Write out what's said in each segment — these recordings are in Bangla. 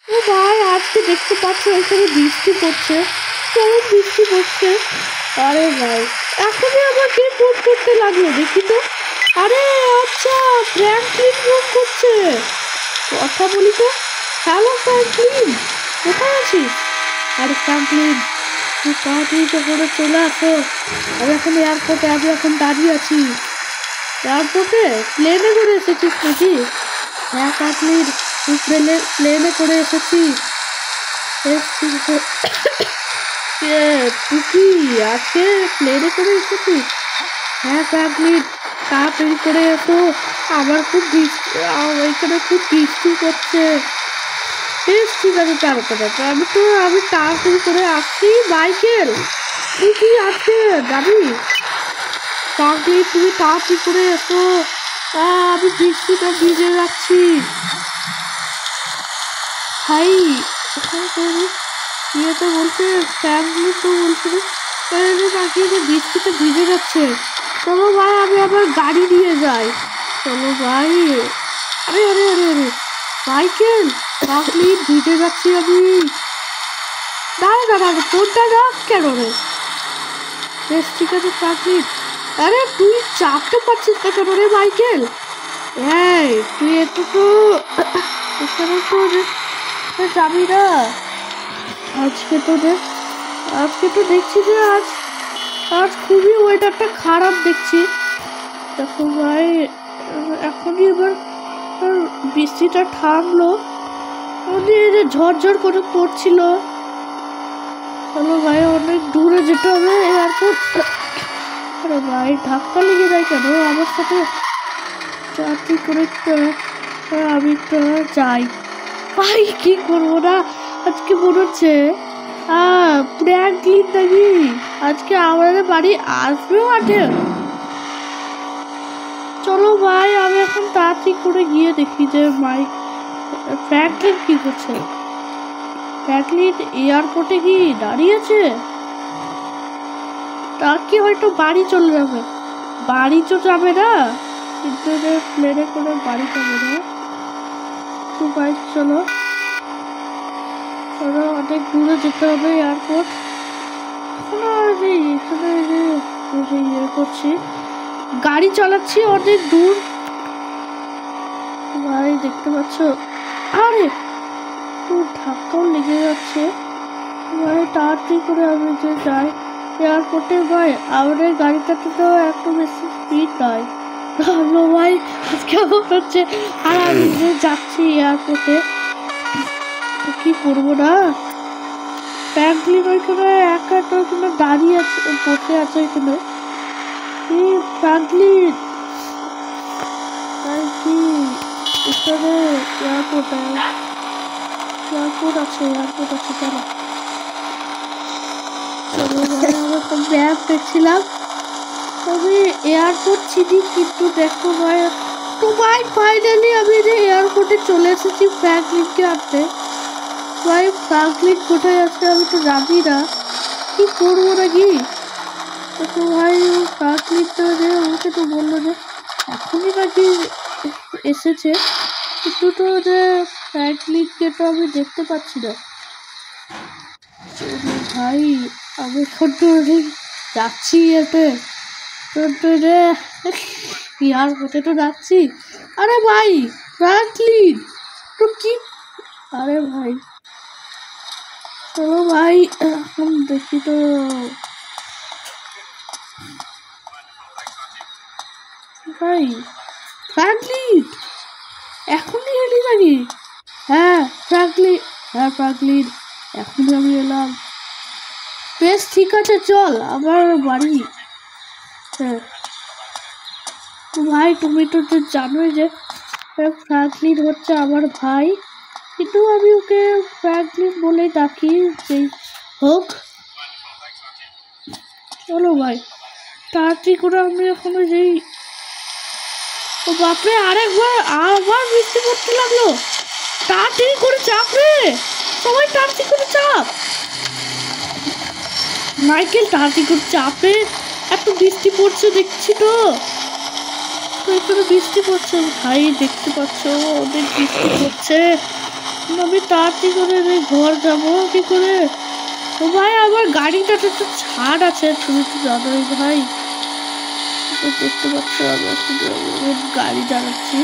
ও ভাই আজকে দেখতে পাচ্ছ এখানে বৃষ্টি পড়ছে, কেমন বৃষ্টি পড়ছে। আরে ভাই এখনই আমাকে ফোন করতে লাগলো, দেখি তো। আরে আচ্ছা, ফ্র্যাঙ্কলিন ফোন করছে। কথা বলি তো। হ্যালো ফ্র্যাঙ্কলিন, কোথায় আছিস? আরে ফ্র্যাঙ্কলিন, তুই তাড়াতাড়ি তো করে চলে আসো। আমি এখন এয়ারপোর্টে, আমি এখন দাঁড়িয়ে আছি এয়ারপোর্টে। প্লেনে করে এসেছিস নাকি? হ্যাঁ ফ্র্যাঙ্কলিন, তুই প্লেনে করে এসেছিস। তুই কি আজকে প্লেনে করে এসেছিস? হ্যাঁ ফ্র্যাঙ্কলিন, তাড়াতাড়ি করে এসো, আমার খুব এখানে খুব বৃষ্টি পড়ছে। বেশ ঠিক আছে, তাড়াতাড়ি আমি তাড়াতাড়ি করে আসছি। মাইকেল, তুই কি আজকে যাবি? ফ্র্যাঙ্কলিন তুমি তাড়াতাড়ি করে এসো, আমি বৃষ্টিটা ভিজে যাচ্ছি। ভাই ইয়েতে বলছে, ফ্যামিলি তো বলছে নাকি যে বৃষ্টিতে ভিজে যাচ্ছে। চলো ভাই আমি আবার গাড়ি নিয়ে যাই, চলো ভাই। আরে আরে আরে আরে মাইকেল, ফ্র্যাঙ্কলিন ভিজে যাচ্ছি আমি। দাঁড়া দাঁড়া, তোরটা রাখ কেন রে? বেশ ঠিক আছে ফ্র্যাঙ্কলিন। আরে তুই চাপতে পারছিস না কেন রে মাইকেল? এই তুই একটু তো এখানে তো যাবি না আজকে তো দেখছি যে আজ খুবই ওয়েদারটা খারাপ দেখছি। দেখো ভাই এখনই এবার বৃষ্টিটা থামলো, ঝরঝর করে পড়ছিল। চলো ভাই অনেক দূরে যেতে হবে এয়ারপোর্ট। আরে ভাই ধাক্কা লেগে যায় কেন আমার সাথে? চাকরি করে আমি তো যাই। ভাই কি করবো না, আজকে মনে হচ্ছে ফ্র্যাঙ্কলিন নাকি আজকে আমাদের বাড়ি আসবেও আটে। চলো ভাই আমি এখন তাড়াতাড়ি করে গিয়ে দেখি যে ফ্র্যাঙ্কলিন কি করছে। ফ্র্যাঙ্কলিন এয়ারপোর্টে কি দাঁড়িয়ে আছে? তা কি হয়তো বাড়ি চলে যাবে। বাড়ি তো যাবে না, কিন্তু প্লেনে করে বাড়ি যাবে না। তো ভাই চলো, অনেক দূরে যেতে হবে এয়ারপোর্ট। এখানে ইয়ে করছি, গাড়ি চালাচ্ছি অনেক দূর। ভাই দেখতে পাচ্ছ, আরে ধাক্কাও লেগে যাচ্ছে। ভাই তাড়াতাড়ি করে আমি যে যাই এয়ারপোর্টে। ভাই আমাদের গাড়িটাতে তো একটু বেশি স্পিড নয়। ভালো ভাই কেমন হচ্ছে, আর আমি যে যাচ্ছি এয়ারপোর্টে, কি করবো না। ফ্র্যাঙ্কলিন ওইখানে একা একটা ওইখানে দাঁড়িয়ে আছে, বসে আছে ওইখানে। ফ্র্যাঙ্কলিন কি এখানে এয়ারপোর্ট আছে চলো। ভাই আমরা তো ম্যাপ দেখছিলাম, তবে এয়ারপোর্ট চিনি, কিন্তু দেখো ভাই তো ভাই ফাইনালি আমি যে এয়ারপোর্টে চলে এসেছি ফ্র্যাঙ্কলিনকে আনতে। ভাই ফ্র্যাঙ্কলিন কোথায় আছে আমি তো জানি না, কি করবো নাকি। তো ভাই ফ্র্যাঙ্কলিনটা যে আমাকে তো বললো যে এখনই নাকি এসেছে, কিন্তু তো যে ফ্র্যাঙ্কলিনকে তো আমি দেখতে পাচ্ছি না। ভাই আমি এখন তো যাচ্ছি এতে এয়ারপোর্টে তো যাচ্ছি। আরে ভাই ফ্র্যাঙ্কলিন তো কি, আরে ভাই চলো ভাই এখন দেখি তো। ভাই ফ্র্যাঙ্কলিন এখনই এলি নাকি? হ্যাঁ ফ্র্যাঙ্কলিন এখনই আমি এলাম। বেশ ঠিক আছে, চল আমার বাড়ি। হ্যাঁ ভাই তুমি তো জানোই যে ফ্র্যাঙ্কলিন হচ্ছে আমার ভাই, কিন্তু আমি ওকে ফ্র্যাঙ্কলিন বলে ডাকি যেই হোক। চলো ভাই তাড়াতাড়ি করে আমি এখন যেই, ও বাপরে আবার বৃষ্টি পড়তে লাগলো। তাড়াতাড়ি করে চাপ রে, সবাই তাড়াতাড়ি করে চাপ। মাইকেল তাড়াতাড়ি করে চাপ রে, এত বৃষ্টি পড়ছে দেখছি তো এখানে বৃষ্টি পড়ছে। ভাই দেখতে পাচ্ছ অনেক বৃষ্টি পড়ছে। এখন আমি তাড়াতাড়ি করে ঘর যাবো কি করে? ও ভাই আমার গাড়িটাতে তো ছাড় আছে, তুমি তো জানোই ভাই। দেখতে পাচ্ছ আমি গাড়ি চালাচ্ছি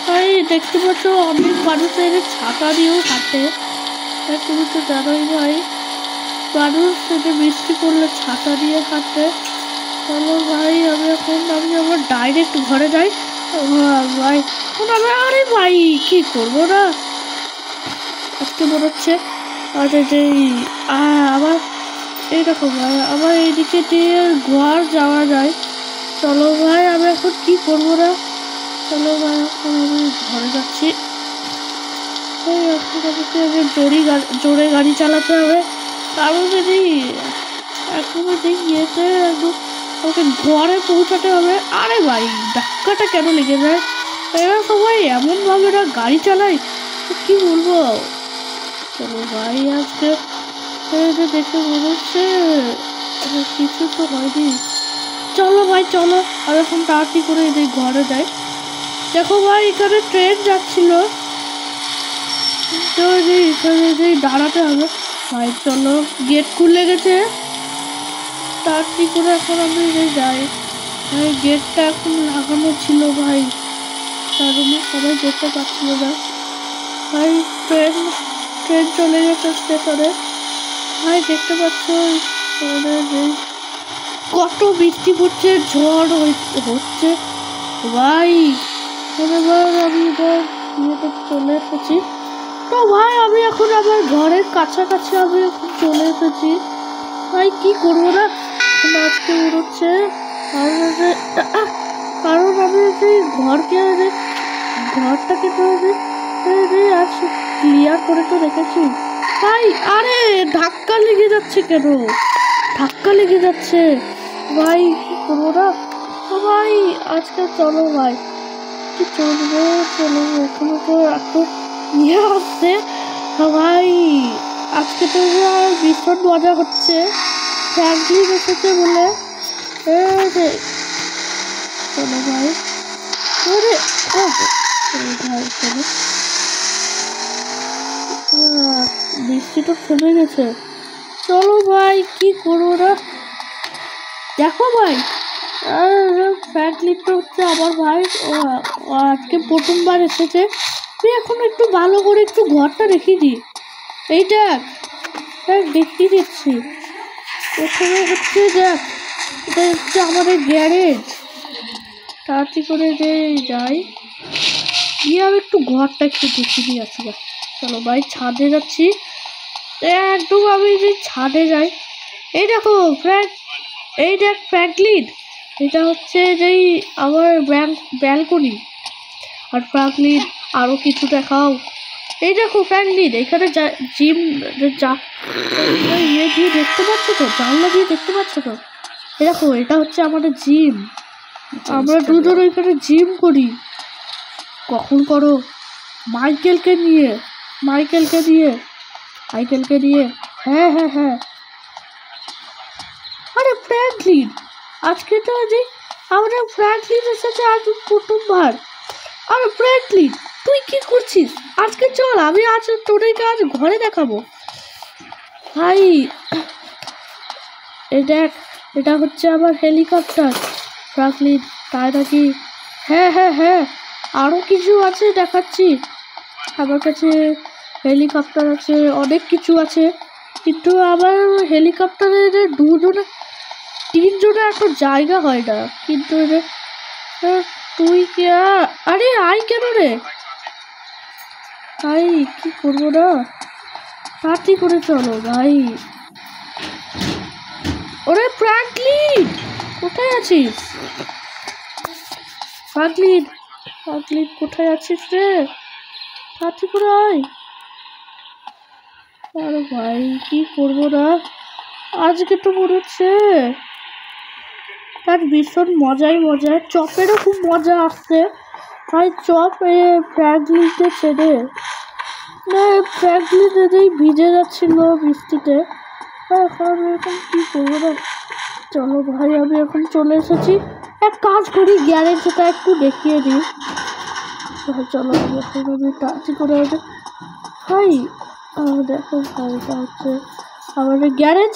ভাই, দেখতে পাচ্ছ অনেক মানুষের ছাতা দিয়েও হাঁটে, তুমি তো জানোই ভাই মানুষ সেটা বৃষ্টি পড়লে ছাতা দিয়ে হাঁটে। চলো ভাই আমি আবার ডাইরেক্ট ঘরে যাই ভাই। আরে ভাই কি করবো না, আজকে মনে হচ্ছে আবার এইরকম ভাই আবার এইদিকে দিয়ে ঘর যাওয়া যায়। চলো ভাই আমি এখন কি করবো না, চলো ভাই এখন আমি ঘরে যাচ্ছি। জোরে গাড়ি চালাতে হবে, কারণ যদি এখন ইয়েতে একদম ওকে ঘরে পৌঁছাতে হবে। আরে ভাই ধাক্কাটা কেন লেগে যায়, এরা সবাই এমনভাবে না গাড়ি চালায়, কি বলবো। চলো ভাই আজকে দেখে মনে হচ্ছে কিছু তো হয়নি। চলো ভাই চলো আর এখন তাড়াতাড়ি করে এই ঘরে যাই। দেখো ভাই এখানে ট্রেন যাচ্ছিল, তো এখানে দাঁড়াতে হবে ভাই। চলো গেট খুলে গেছে, তাড়াতাড়ি করে এখন আমি যাই ভাই। গেটটা এখন লাগানো ছিল ভাই, কারণ সবাই যেতে পারছিল না ভাই। ট্রেন চলে গেছে স্টেশনে ভাই, দেখতে পাচ্ছ কত বৃষ্টি পড়ছে, ঝড় হচ্ছে ভাই। এবার আমি ইয়েতে চলে এসেছি, তো ভাই আমি এখন আমার ঘরের কাছাকাছি আমি এখন চলে এসেছি ভাই। কি করবো না আজকে উড়ছে, কারণ আমি ঘরটাকে তো আজ ক্লিয়ার করে তো রেখেছি ভাই। আরে ধাক্কা লেগে যাচ্ছে কেন, ধাক্কা লেগে যাচ্ছে ভাই, কি করবো না ভাই আজকে। চলো ভাই কি চলবে, চলো এখানে তো এত ইয়ে আসছে ভাই, আজকে তো ভীষণ মজা হচ্ছে, ফ্র্যাঙ্কলিন এসেছে বলে। চলো ভাই ভাই চলো, বৃষ্টি তো থেমে গেছে। চলো ভাই কি করবো না, দেখো ভাই ফ্র্যাঙ্কলিনটা হচ্ছে আমার ভাই, আজকে প্রথমবার এসেছে। তুই এখন একটু ভালো করে একটু ঘরটা দেখিয়ে দিই, এইটা দেখিয়ে দিচ্ছি। প্রথমে হচ্ছে দেখ, এটা হচ্ছে আমাদের গ্যারেজ, তাড়াতাড়ি করে যাই গিয়ে আমি একটু ঘরটা একটু দেখিয়ে দিয়ে আসি। চলো ভাই ছাদে যাচ্ছি, একদম আমি ছাদে যাই। এই দেখো এই দেখ ফ্র্যাঙ্কলিন, এটা হচ্ছে আমার ব্যালকনি। আর ফ্র্যাঙ্কলিন আরো কিছু দেখাও, এই দেখো ফ্র্যাঙ্কলিন এখানে জিম ইয়ে দিয়ে দেখতে পাচ্ছ তো, জানলা দিয়ে দেখতে পাচ্ছ তো, এই দেখো এটা হচ্ছে আমাদের জিম, আমরা দুজন এখানে জিম করি। কখন করো? মাইকেলকে নিয়ে হ্যাঁ হ্যাঁ হ্যাঁ। আরে ফ্র্যাঙ্কলিন আজকে তো আমরা ফ্র্যাঙ্কলিন এসেছে আজ প্রথমবার। আরে ফ্র্যাঙ্কলিন তুই কি করছিস আজকে? চল আমি আজ তোদেরকে আজ ঘরে দেখাবো ভাই। এটা হচ্ছে আমার হেলিকপ্টার ফ্র্যাঙ্কলিন, তাই নাকি? হ্যাঁ হ্যাঁ হ্যাঁ আরও কিছু আছে দেখাচ্ছি, আমার কাছে হেলিকপ্টার আছে, অনেক কিছু আছে, কিন্তু আমার হেলিকপ্টারে তিনজনে একটা জায়গা হয় না। কিন্তু তুই কি আরে আই কেন রে ভাই, কি করবো না, তাড়াতাড়ি করে চলো ভাই। ওরে ফ্র্যাঙ্কলিন কোথায় আছিস? ফ্র্যাঙ্কলিন কোথায় আছিস রে, তাড়াতাড়ি করে আয়। আরে ভাই কি করবো না, আজকে তো মনে হচ্ছে তার ভীষণ মজাই মজা, চপেরও খুব মজা আসছে ভাই। চপ ফ্র্যাঙ্কলিনকে ছেড়ে ফ্র্যাঙ্কলিন ভিজে যাচ্ছিল বৃষ্টিতে, এখন আমি এখন কি করবো না। চলো ভাই আমি এখন চলে এসেছি, এক কাজ করি গ্যারেজটা একটু দেখিয়ে দিই। চলো এখন আমি তাড়াতাড়ি করে ভাই দেখো ভাই, এটা হচ্ছে আমাদের গ্যারেজ।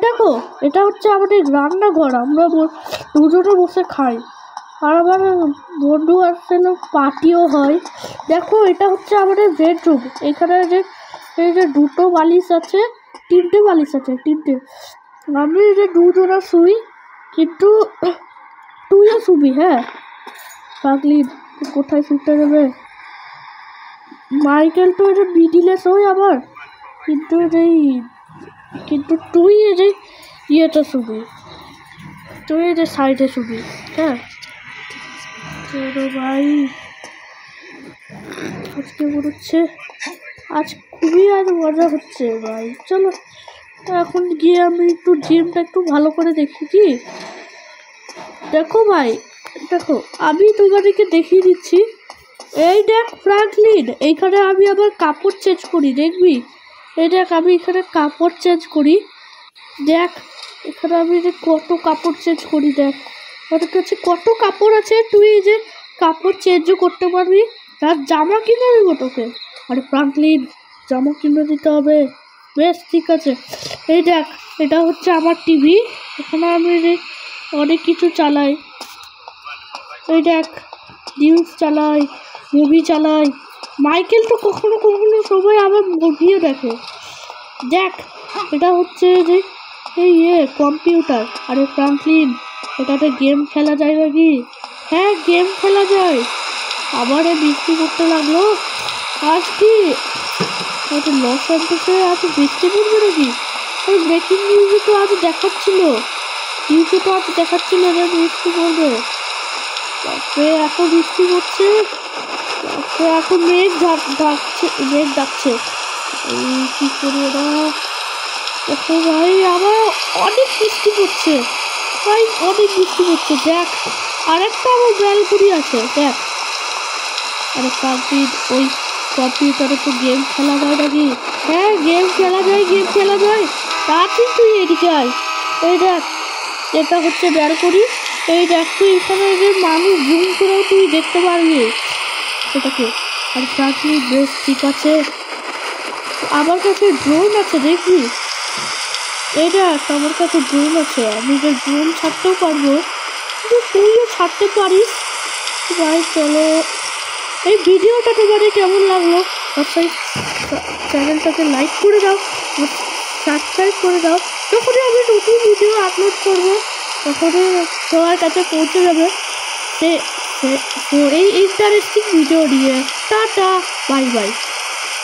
দেখো এটা হচ্ছে আমাদের রান্নাঘর, আমরা দুজনে বসে খাই। আর আমার বন্ধু আসছে, পার্টিও হয়। দেখো এটা হচ্ছে আমাদের বেডরুম। এখানে যে এই যে দুটো বালিশ আছে, তিনটে বালিশ আছে, তিনটে। আমি এই যে দুজনা শুই, কিন্তু তুইও শুবি। হ্যাঁ পাগলি, কোথায় শুতে যাবে? মাইকেল তো এটা মিডিলে শোয় আবার, কিন্তু তুই এই যে ইয়েটা শুবি, তুই এই যে সাইডে শুবি। হ্যাঁ চলো ভাই, আজকে মনে হচ্ছে আজ খুবই মজা হচ্ছে ভাই। চলো এখন গিয়ে আমি একটু জিমটা একটু ভালো করে দেখি কি। দেখো ভাই, দেখো আমি তোমাদেরকে দেখিয়ে দিচ্ছি। এই দেখ ফ্র্যাঙ্কলিন, এইখানে আমি আবার কাপড় চেঞ্জ করি, দেখবি? এই দেখ আমি এখানে কাপড় চেঞ্জ করি। দেখ এখানে আমি যে কত কাপড় চেঞ্জ করি, দেখ তোর কাছে কত কাপড় আছে, তুই এই যে কাপড় চেঞ্জও করতে পারবি। তার জামা কিনে দেবো তোকে। আরে ফ্র্যাঙ্কলিন, জামা কিনে দিতে হবে। বেশ ঠিক আছে। এই দেখ এটা হচ্ছে আমার টিভি, এখানে আমি অনেক কিছু চালাই। এই দেখ নিউজ চালাই, মুভি চালাই। মাইকেল তো কখনো কখনো সবাই আবার মুভিও দেখে। দেখ এটা হচ্ছে যে এই কম্পিউটার। আরে ফ্র্যাঙ্কলিন, এটাতে গেম খেলা যায় নাকি? হ্যাঁ গেম খেলা যায়। আবার বৃষ্টি করতে লাগলো। আজ কি লস অ্যাঞ্জেলেসে আজ বৃষ্টি পড়বে নাকি? ওই ব্রেকিং নিউজে তো আজ দেখাচ্ছিল, যে বৃষ্টি পড়বে। তারপরে এত বৃষ্টি পড়ছে, তারপরে এত মেঘ ডাকছে। এই কি করবো না। দেখো ভাই আবার অনেক বৃষ্টি পড়ছে ভাই, অনেক বৃষ্টি পড়ছে। দেখ আরেকটা আমার ব্যালকনি আছে, দেখ। আরে কমপ্লিট, ওই কম্পিউটারে তো গেম খেলা যায় নাকি? হ্যাঁ গেম খেলা যায়। তাড়াতাড়ি তুই এদিকে আয়। এই দেখ এটা হচ্ছে ব্যালকনি। এই দেখ তুই এখানে যে মানুষ জুম করেও তুই দেখতে পারবি এটাকে। আর তাড়াতাড়ি বেশ ঠিক আছে। আমার কাছে ড্রোন আছে, দেখবি? এই দেখ আমার কাছে ড্রোন আছে, আমি যে ড্রোন ছাড়তেও পারবো, কিন্তু তুইও ছাড়তে পারিস ভাই। চলো এই ভিডিওটা তোমাদের কেমন লাগলো অবশ্যই চ্যানেলটাকে লাইক করে দাও, সাবস্ক্রাইব করে দাও। যখনই আমি নতুন ভিডিও আপলোড করবো তখনই তোমার কাছে পৌঁছে যাবে এই ইন্টারেস্টিং ভিডিও নিয়ে। Tata, bye bye.